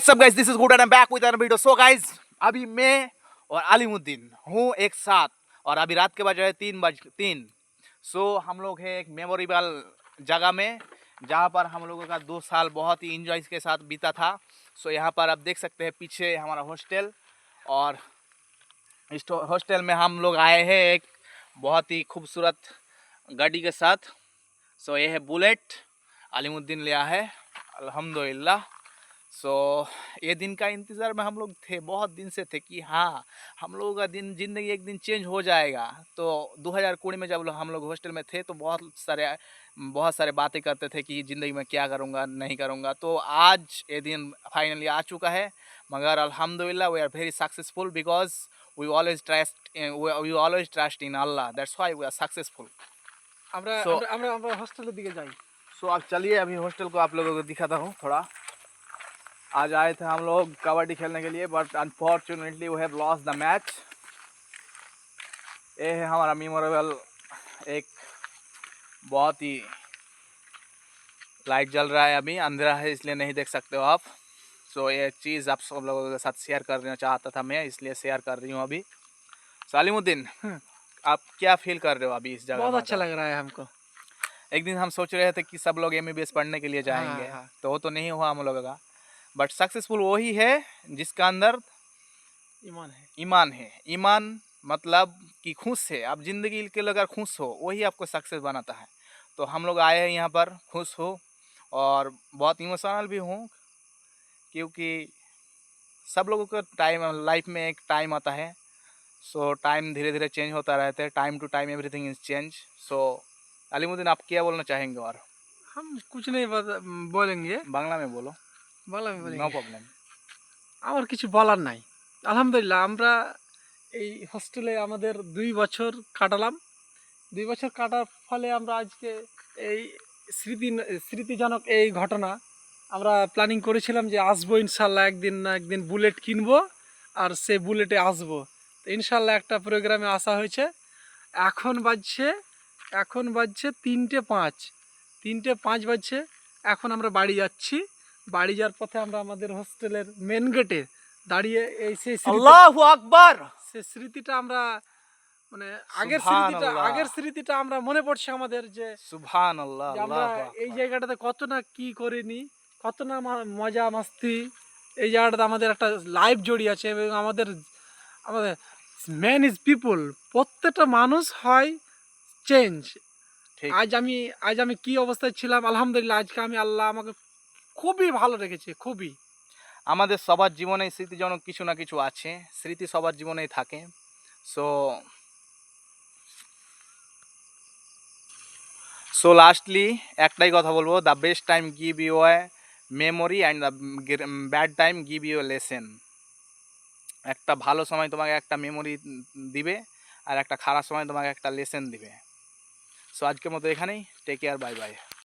WhatsApp guys, this is good and I am back with another video. So guys, अभी मैं और अलीमुद्दीन हूँ एक साथ और अभी रात के बज रहे 3 सो हम लोग हैं एक मेमोरेबल जगह में जहाँ पर हम लोगों का 2 साल बहुत ही इंजॉय के साथ बीता था। सो यहाँ पर आप देख सकते हैं पीछे हमारा हॉस्टल, और इस हॉस्टल में हम लोग आए हैं एक बहुत ही खूबसूरत गाड़ी के साथ। सो ये है बुलेट, अलीमुद्दीन लिया है अल्हम्दुलिल्लाह। सो ये दिन का इंतज़ार में हम लोग थे, बहुत दिन से थे कि हाँ हम लोगों का दिन ज़िंदगी एक दिन चेंज हो जाएगा। तो 2020 में जब हम लोग हॉस्टल में थे तो बहुत सारे बातें करते थे कि ज़िंदगी में क्या करूँगा नहीं करूँगा। तो आज ये दिन फाइनली आ चुका है, मगर अल्हम्दुलिल्लाह we are very successful because we always trust in Allah, that's why we are successful. আমরা হস্টেলের দিকে যাই। सो अब चलिए अभी हॉस्टल को आप लोगों को दिखाता हूँ थोड़ा। आज आए थे हम लोग कबड्डी खेलने के लिए, but unfortunately we have lost the match. ये है हमारा मेमोरेबल, एक बहुत ही लाइट जल रहा है, अभी अंधेरा है इसलिए नहीं देख सकते हो आप। सो ये चीज़ आप सब लोगों के साथ शेयर करना चाहता था मैं, इसलिए शेयर कर रही हूँ अभी। सलीमुद्दीन, आप क्या फील कर रहे हो अभी इस जगह? बहुत अच्छा लग रहा है हमको। एक दिन हम सोच रहे थे कि सब लोग MBBS पढ़ने के लिए जाएंगे, हाँ। तो वो तो नहीं हुआ हम लोगों का। बट सक्सेसफुल वही है जिसका अंदर ईमान है। ईमान मतलब कि खुश है आप, ज़िंदगी के लिए अगर खुश हो वही आपको सक्सेस बनाता है। तो हम लोग आए हैं यहाँ पर खुश हो और बहुत इमोशनल भी हूँ, क्योंकि सब लोगों का लाइफ में एक टाइम आता है। सो टाइम धीरे धीरे चेंज होता रहता है, time to time everything is change. So Alimuddin, आप क्या बोलना चाहेंगे? और हम कुछ नहीं बोलेंगे, বাংলা में बोलो, বাংলা में नो बोलेंगे। प्रॉब्लम। আমার কিছু বলার নাই। আলহামদুলিল্লাহ আমরা এই হস্টেলে আমাদের 2 বছর কাটালাম। 2 বছর কাটার ফলে আমরা আজকে এই স্মৃতিজনক এই ঘটনা আমরা প্ল্যানিং করেছিলাম যে আসবো ইনশাল্লাহ, একদিন না একদিন বুলেট কিনবো আর সে বুলেটে আসবো। তো ইনশাল্লাহ একটা প্রোগ্রামে আসা হয়েছে। এখন বাজছে 3টে 5 বাজছে। এখন আমরা বাড়ি যাচ্ছি। বাড়ি যাওয়ার পথে আমরা আমাদের হোস্টেলের মেন গেটে দাঁড়িয়ে সেই আল্লাহু আকবার, সেই স্মৃতিটা আমরা মানে সুবহানাল্লাহ, আগের স্মৃতিটা আমরা মনে পড়ছে আমাদের যে সুবহানাল্লাহ, আমরা আল্লাহু এই আকবার। জায়গাটাতে কত না কি করিনি, কত না মজা মাস্তি। এই জায়গাটাতে আমাদের একটা লাইফ জড়িয়ে আছে এবং আমাদের আমাদের ম্যান ইজ পিপল, প্রত্যেকটা মানুষ হয় চেঞ্জ। ঠিক, আজ আমি কি অবস্থায় ছিলাম, আলহামদুলিল্লাহ আজকে আল্লাহ আমাকে খুবই ভালো রেখেছে, খুবই। আমাদের সবার জীবনে স্মৃতিজনক কিছু না কিছু আছে, স্মৃতি সবার জীবনেই থাকে। সো লাস্টলি একটাই কথা বলবো, the best time give you a memory and the bad time give you a lesson. একটা ভালো সময় তোমাকে একটা মেমোরি দিবে, আর একটা খারাপ সময় তোমাকে একটা লেসেন দিবে। সো আজকের মতো এখানেই, টেক কেয়ার, বাই বাই।